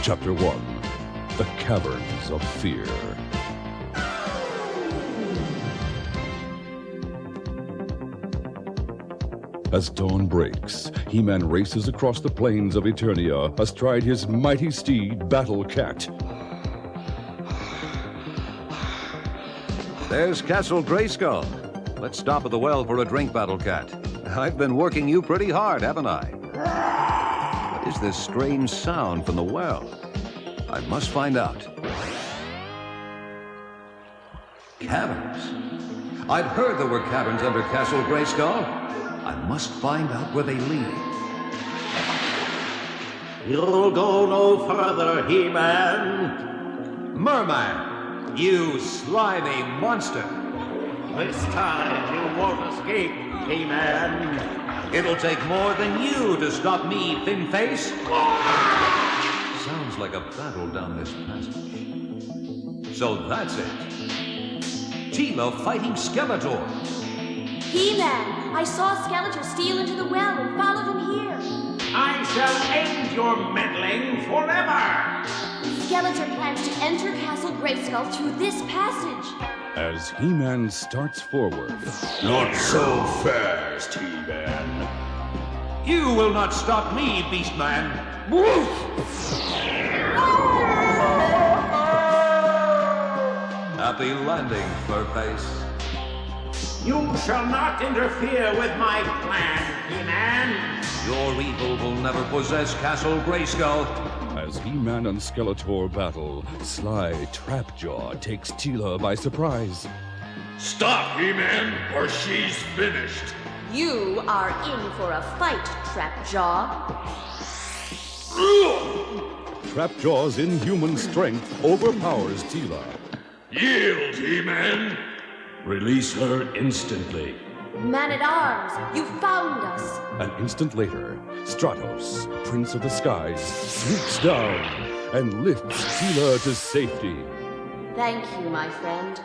Chapter 1, The Caverns of Fear. As dawn breaks, He-Man races across the plains of Eternia astride his mighty steed, Battle Cat. There's Castle Grayskull. Let's stop at the well for a drink, Battle Cat. I've been working you pretty hard, haven't I? What is this strange sound from the well? I must find out. Caverns? I'd heard there were caverns under Castle Grayskull. I must find out where they lead. You'll go no further, He-Man. Merman, you slimy monster. This time you won't escape, He-Man. It'll take more than you to stop me, Thin Face. Sounds like a battle down this passage. So that's it. Tila fighting Skeletor. He-Man, I saw Skeletor steal into the well and followed him here. I shall end your meddling forever. Skeletor plans to enter Castle Grayskull through this passage. As He-Man starts forward. Not so fast, He-Man. You will not stop me, Beastman. Happy landing, Furface. You shall not interfere with my plan, He-Man. Your evil will never possess Castle Grayskull. As He-Man and Skeletor battle, sly Trapjaw takes Tila by surprise. Stop, He-Man, or she's finished. You are in for a fight, Trapjaw. Trapjaw's inhuman strength overpowers Tila. Yield, He-Man. Release her instantly. Man-at-Arms, you found us. An instant later, Stratos, Prince of the Skies, swoops down and lifts Tila to safety. Thank you, my friend.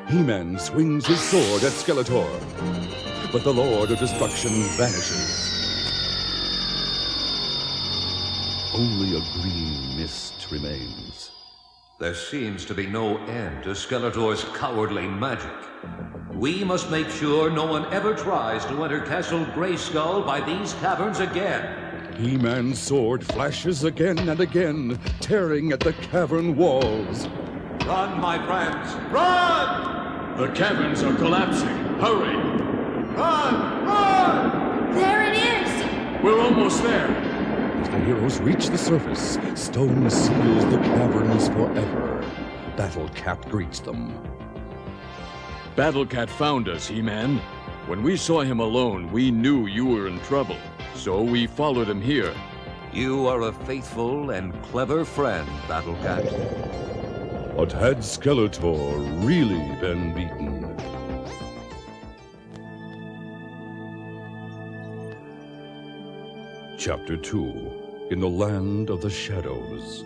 He-Man swings his sword at Skeletor, but the Lord of Destruction vanishes. Only a green mist remains. There seems to be no end to Skeletor's cowardly magic. We must make sure no one ever tries to enter Castle Grayskull by these caverns again. He-Man's sword flashes again and again, tearing at the cavern walls. Run, my friends, run! The caverns are collapsing. Hurry! Run, run! There it is! We're almost there. As the heroes reach the surface, stone seals the caverns forever. Battle Cat greets them. Battle Cat found us, He-Man. When we saw him alone, we knew you were in trouble. So we followed him here. You are a faithful and clever friend, Battle Cat. But had Skeletor really been beaten? Chapter 2, In the Land of the Shadows.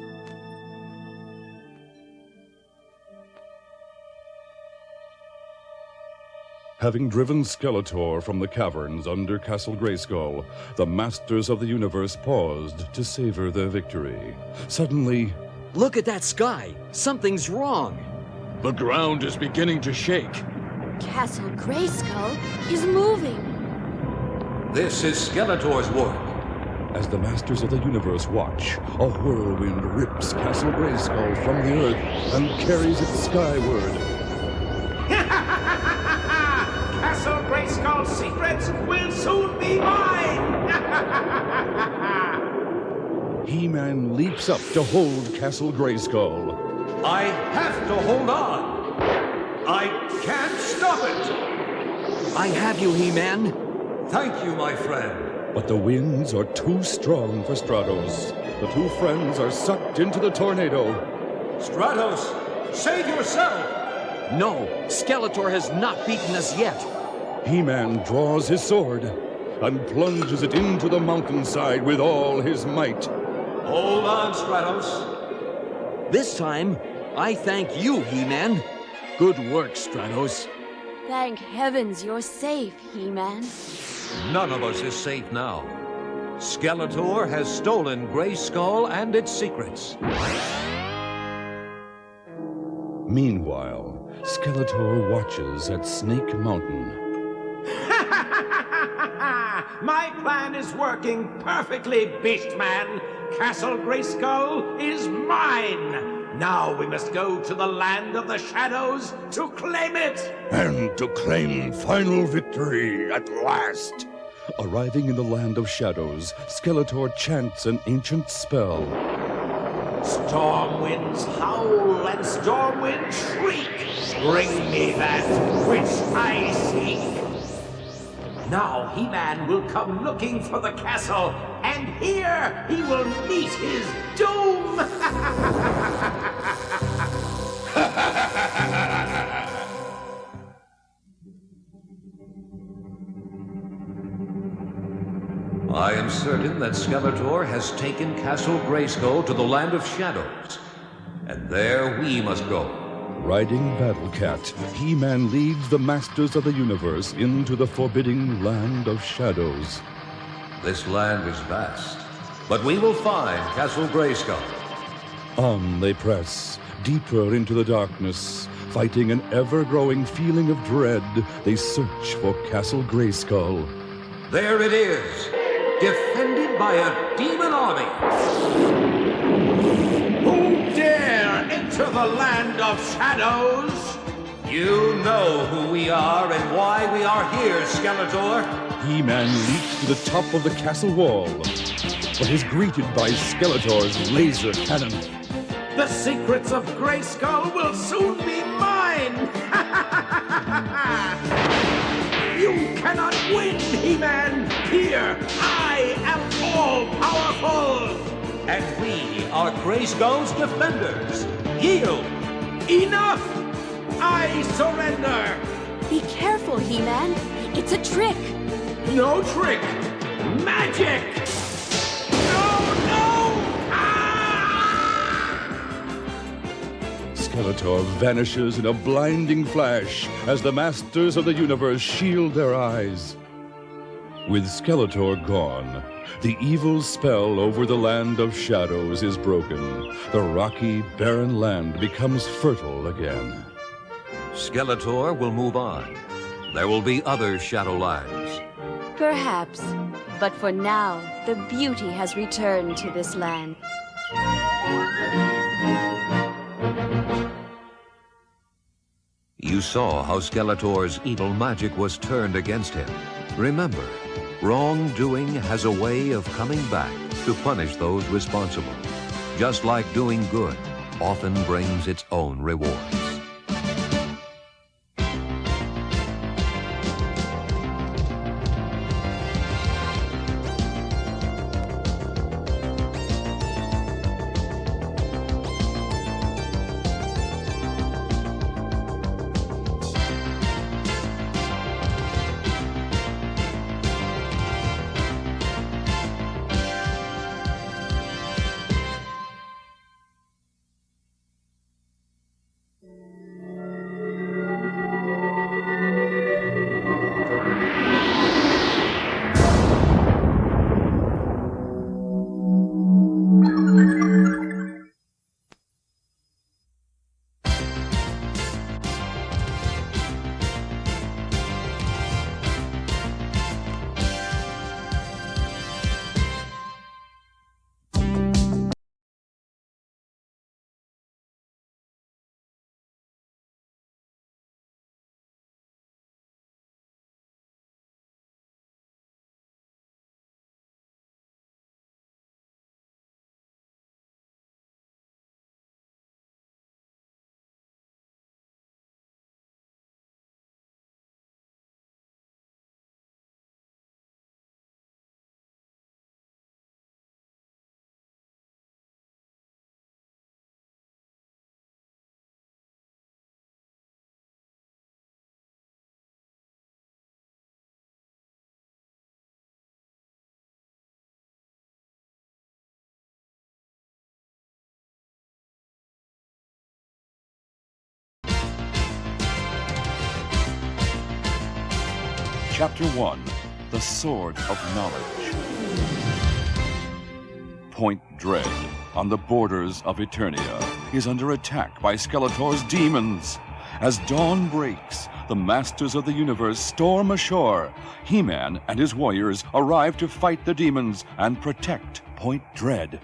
Having driven Skeletor from the caverns under Castle Grayskull, the Masters of the Universe paused to savor their victory. Suddenly, look at that sky! Something's wrong! The ground is beginning to shake. Castle Grayskull is moving. This is Skeletor's work. as the Masters of the Universe watch, a whirlwind rips Castle Grayskull from the earth and carries it skyward. Castle Grayskull's secrets will soon be mine! He-Man leaps up to hold Castle Grayskull. I have to hold on. I can't stop it. I have you, He-Man. Thank you, my friend. But the winds are too strong for Stratos. The two friends are sucked into the tornado. Stratos, save yourself! No, Skeletor has not beaten us yet. He-Man draws his sword and plunges it into the mountainside with all his might. Hold on, Stratos. This time, I thank you, He-Man. Good work, Stratos. Thank heavens you're safe, He-Man. None of us is safe now. Skeletor has stolen Grayskull and its secrets. Meanwhile, Skeletor watches at Snake Mountain. My plan is working perfectly, Beastman. Castle Grayskull is mine. Now we must go to the land of the shadows to claim it. And to claim final victory at last. Arriving in the land of shadows, Skeletor chants an ancient spell. Storm winds howl and storm winds shriek. Bring me that which I seek. Now He-Man will come looking for the castle, and here he will meet his doom! I am certain that Skeletor has taken Castle Grayskull to the land of shadows, and there we must go. Riding Battle Cat, He-Man leads the Masters of the Universe into the forbidding land of shadows. This land is vast, but we will find Castle Grayskull. On they press, deeper into the darkness. Fighting an ever-growing feeling of dread, they search for Castle Grayskull. There it is, defended by a demon army. Who dare enter the land of shadows? You know who we are and why we are here, Skeletor. He-Man leaps to the top of the castle wall, but is greeted by Skeletor's laser cannon. The secrets of Grayskull will soon be mine! You cannot win, He-Man! Here, I am all-powerful! And we are Grayskull's defenders. Yield! Enough! I surrender! Be careful, He-Man. It's a trick. No trick! Magic! No! Ah! Skeletor vanishes in a blinding flash as the Masters of the Universe shield their eyes. With Skeletor gone, the evil spell over the land of shadows is broken. The rocky, barren land becomes fertile again. Skeletor will move on. There will be other Shadowlands. Perhaps. But for now, the beauty has returned to this land. You saw how Skeletor's evil magic was turned against him. Remember, wrongdoing has a way of coming back to punish those responsible. Just like doing good often brings its own rewards. Chapter 1, The Sword of Knowledge. Point Dread, on the borders of Eternia, is under attack by Skeletor's demons. As dawn breaks, the Masters of the Universe storm ashore. He-Man and his warriors arrive to fight the demons and protect Point Dread.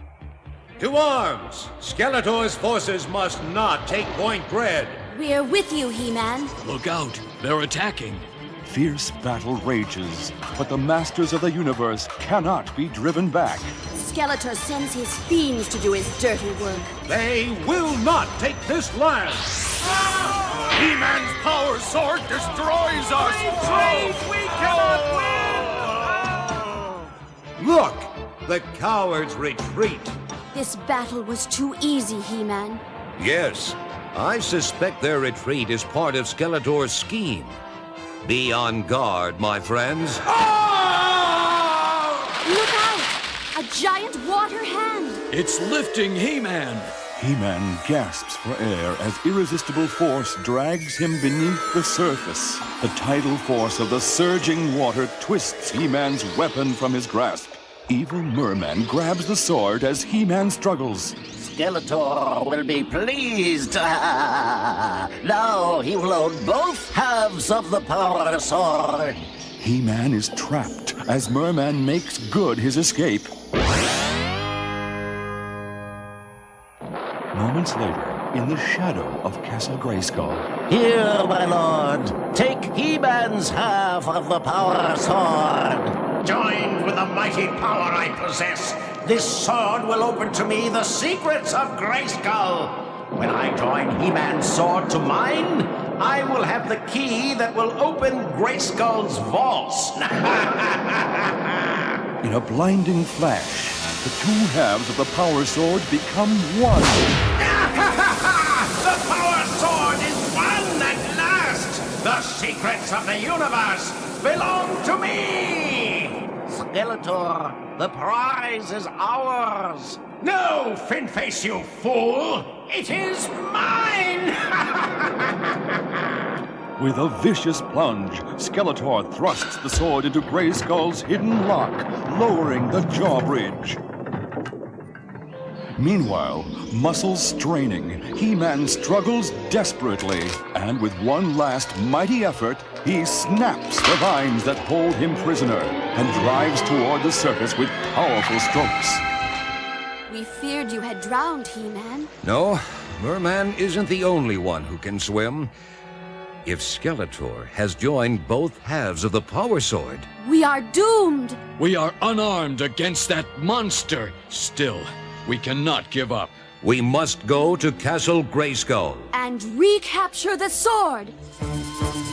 To arms! Skeletor's forces must not take Point Dread. We're with you, He-Man. Look out! They're attacking! Fierce battle rages, but the Masters of the Universe cannot be driven back. Skeletor sends his fiends to do his dirty work. They will not take this land! He-Man's power sword destroys us! We cannot win! Look! The cowards retreat. This battle was too easy, He-Man. Yes, I suspect their retreat is part of Skeletor's scheme. Be on guard, my friends. Look out! A giant water hand! It's lifting He-Man! He-Man gasps for air as irresistible force drags him beneath the surface. The tidal force of the surging water twists He-Man's weapon from his grasp. Evil Merman grabs the sword as He-Man struggles. Skeletor will be pleased. Now he will own both halves of the power sword. He-Man is trapped as Merman makes good his escape. Moments later, in the shadow of Castle Grayskull. Here, my lord, take He-Man's half of the power sword. Joined with the mighty power I possess, this sword will open to me the secrets of Grayskull. When I join He-Man's sword to mine, I will have the key that will open Grayskull's vaults. In a blinding flash, the two halves of the power sword become one. The power sword is won at last! The secrets of the universe belong to me! Skeletor, the prize is ours. No, Finface, you fool! It is mine! With a vicious plunge, Skeletor thrusts the sword into Grayskull's hidden lock, lowering the drawbridge. Meanwhile, muscles straining, He-Man struggles desperately, and with one last mighty effort, he snaps the vines that hold him prisoner and drives toward the surface with powerful strokes. We feared you had drowned, He-Man. No, Merman isn't the only one who can swim. If Skeletor has joined both halves of the power sword, We are doomed! We are unarmed against that monster! Still, we cannot give up. we must go to Castle Grayskull. And recapture the sword!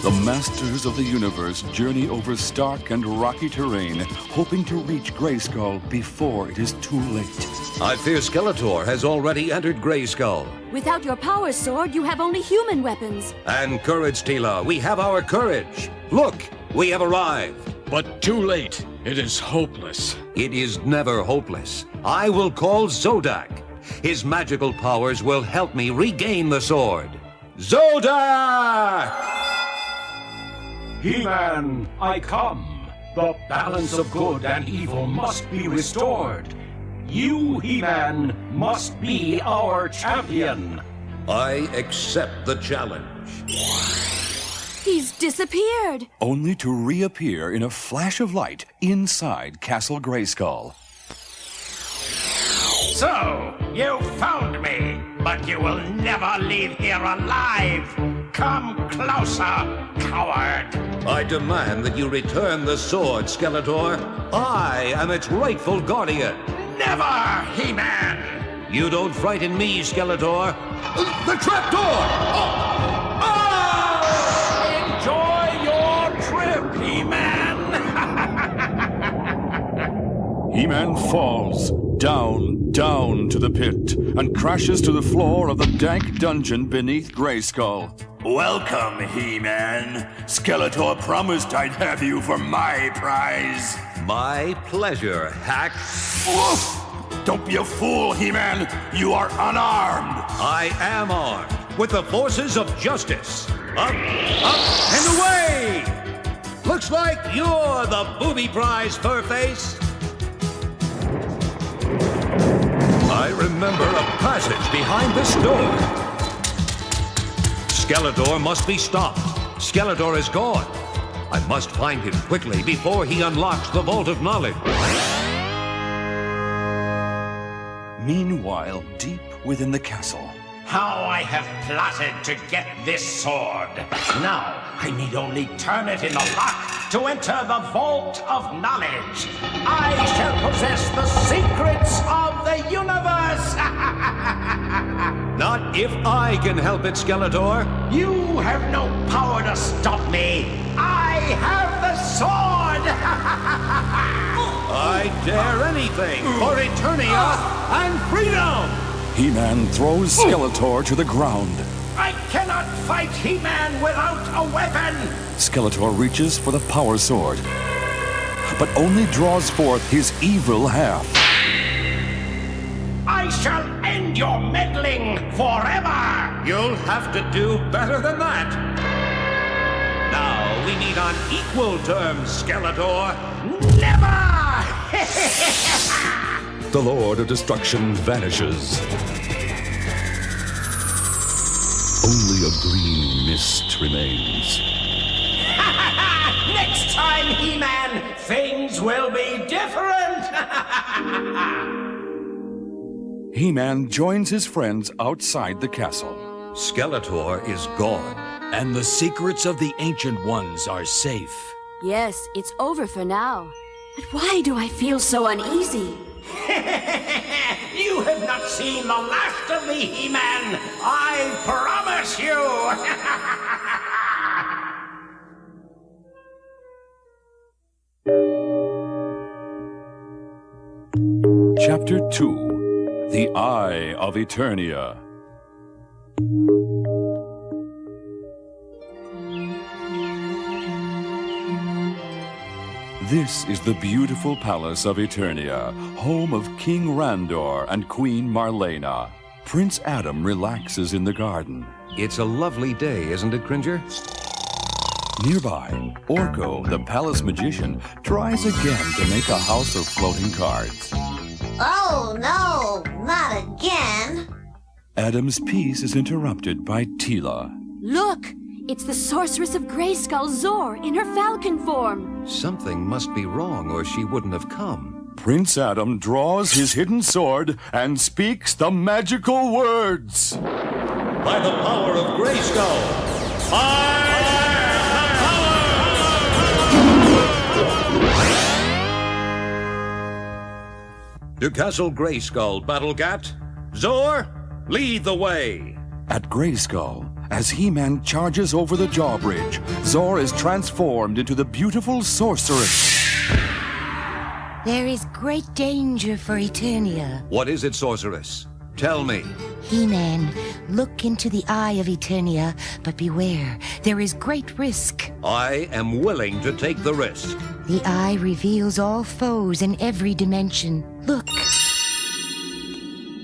The Masters of the Universe journey over stark and rocky terrain, hoping to reach Grayskull before it is too late. I fear Skeletor has already entered Grayskull. Without your power sword, you have only human weapons. And courage, Tila, we have our courage. Look, we have arrived. But too late. It is hopeless. It is never hopeless. I will call Zodak. His magical powers will help me regain the sword. Zodak! He-Man, I come. The balance of good and evil must be restored. You, He-Man, must be our champion. I accept the challenge. He's disappeared! Only to reappear in a flash of light inside Castle Grayskull. So, you found me, but you will never leave here alive. Come closer, coward. I demand that you return the sword, Skeletor. I am its rightful guardian. Never, He-Man. You don't frighten me, Skeletor. The trapdoor! Enjoy your trip, He-Man. He-Man falls down to the pit and crashes to the floor of the dank dungeon beneath Grayskull. Welcome, He-Man. Skeletor promised I'd have you for my prize. My pleasure, Hack. Woof! Don't be a fool, He-Man. You are unarmed. I am armed with the forces of justice. Up, and away! Looks like you're the booby prize, Furface. remember a passage behind this door. Skeletor must be stopped. Skeletor is gone. I must find him quickly before he unlocks the Vault of Knowledge. Meanwhile, deep within the castle. How I have plotted to get this sword. Now, I need only turn it in the lock to enter the Vault of Knowledge. I shall possess the secrets of the universe. Not if I can help it, Skeletor. You have no power to stop me. I have the sword. I dare anything for Eternia and freedom! He-Man throws Skeletor to the ground. I cannot fight He-Man without a weapon. Skeletor reaches for the power sword, but only draws forth his evil half. I shall end your meddling forever. You'll have to do better than that. Now we meet on equal terms, Skeletor. Never! The Lord of Destruction vanishes. Only a green mist remains. Next time, He-Man, things will be different. He-Man joins his friends outside the castle. Skeletor is gone. And the secrets of the Ancient Ones are safe. Yes, it's over for now. But why do I feel so uneasy? You have not seen the last of me, He-Man. I promise you. Chapter 2, The Eye of Eternia. This is the beautiful palace of Eternia, home of King Randor and Queen Marlena. Prince Adam relaxes in the garden. It's a lovely day, isn't it, Cringer? Nearby, Orko, the palace magician, tries again to make a house of floating cards. Oh, no, not again. Adam's peace is interrupted by Tila. Look! It's the sorceress of Grayskull, Zor, in her falcon form. Something must be wrong or she wouldn't have come. Prince Adam draws his hidden sword and speaks the magical words. By the power of Grayskull, I am power! To Castle Grayskull, Battlecat. Zor, lead the way. At Grayskull, as He-Man charges over the drawbridge, Zor is transformed into the beautiful sorceress. There is great danger for Eternia. What is it, sorceress? Tell me. He-Man, look into the eye of Eternia, but beware, there is great risk. I am willing to take the risk. The eye reveals all foes in every dimension. Look.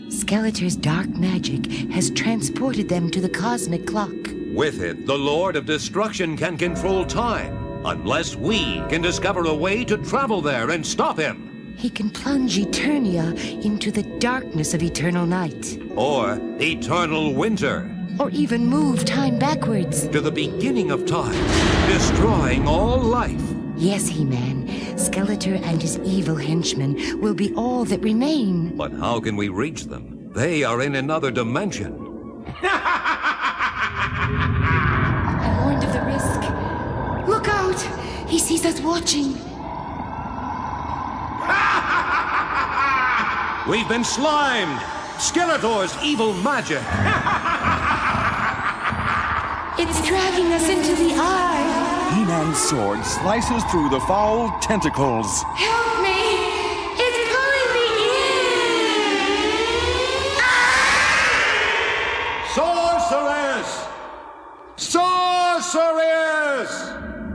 Skeletor's dark magic has transported them to the cosmic clock. With it, the Lord of Destruction can control time, unless we can discover a way to travel there and stop him. He can plunge Eternia into the darkness of eternal night. Or eternal winter. Or even move time backwards. To the beginning of time, destroying all life. Yes, He-Man. Skeletor and his evil henchmen will be all that remain. But how can we reach them? They are in another dimension. I'm warned of the risk. Look out! He sees us watching. We've been slimed! Skeletor's evil magic! It's dragging us into the eye. He-Man's sword slices through the foul tentacles. Help me! It's pulling me in! Sorceress! Sorceress!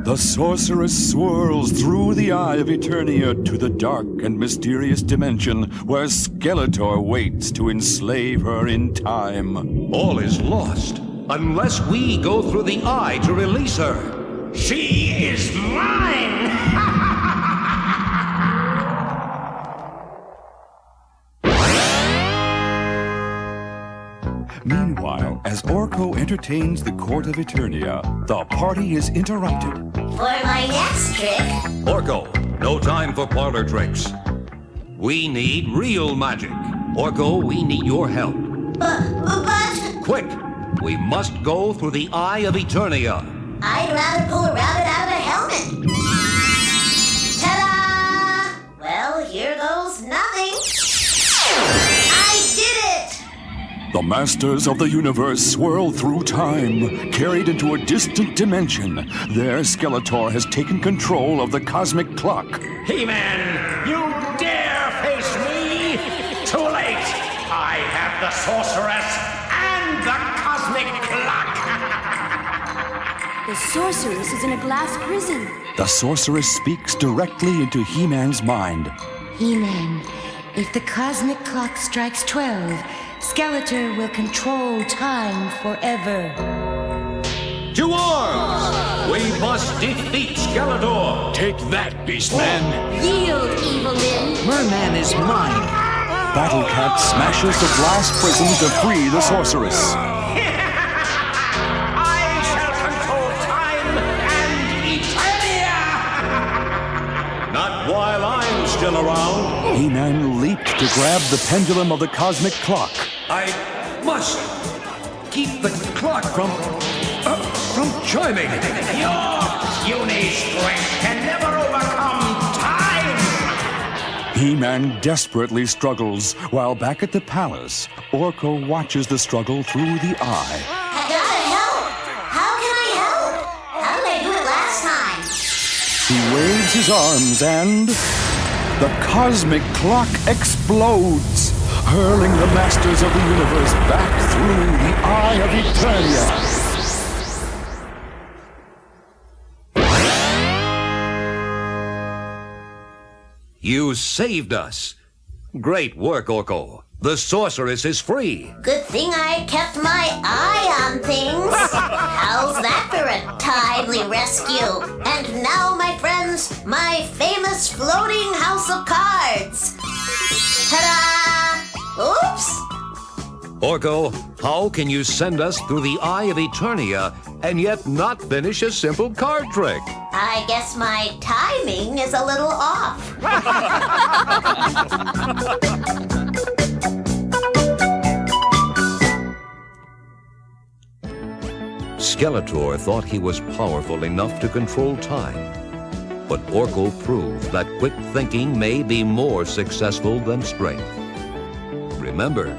The sorceress swirls through the eye of Eternia to the dark and mysterious dimension where Skeletor waits to enslave her in time. All is lost unless we go through the eye to release her. She is mine! Meanwhile, as Orko entertains the court of Eternia, the party is interrupted. For my next trick, Orko, no time for parlor tricks. We need real magic. Orko, we need your help. but Quick! We must go through the Eye of Eternia. I'd rather pull a rabbit out of a helmet. Ta-da! Well, here goes nothing. I did it! The masters of the universe swirl through time, carried into a distant dimension. There, Skeletor has taken control of the cosmic clock. He-Man, you dare face me? Too late! I have the sorceress and the cosmic clock! The sorceress is in a glass prison. The sorceress speaks directly into He-Man's mind. He-Man, if the cosmic clock strikes 12, Skeletor will control time forever. To arms! We must defeat Skeletor! Take that, Beastman! Yield, evil Lyn. Merman is mine. Battle Cat smashes the glass prison to free the sorceress. I shall control time and Eternia! Not while I'm still around. He-Man leaped to grab the pendulum of the cosmic clock. I must keep the clock from chiming. Your puny strength can never overcome time! He-Man desperately struggles, while back at the palace, Orko watches the struggle through the eye. I gotta help! How can I help? How did I do it last time? He waves his arms and... the cosmic clock explodes, hurling the masters of the universe back through the Eye of Eternia. You saved us. Great work, Orko. The sorceress is free. Good thing I kept my eye on things. How's that for a timely rescue? And now, my friends, my famous floating house of cards. Ta-da! Oops! Orko, how can you send us through the Eye of Eternia and yet not finish a simple card trick? I guess my timing is a little off. Skeletor thought he was powerful enough to control time. But Orko proved that quick thinking may be more successful than strength. Remember,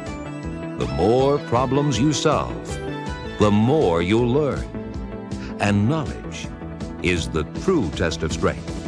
the more problems you solve, the more you'll learn. And knowledge is the true test of strength.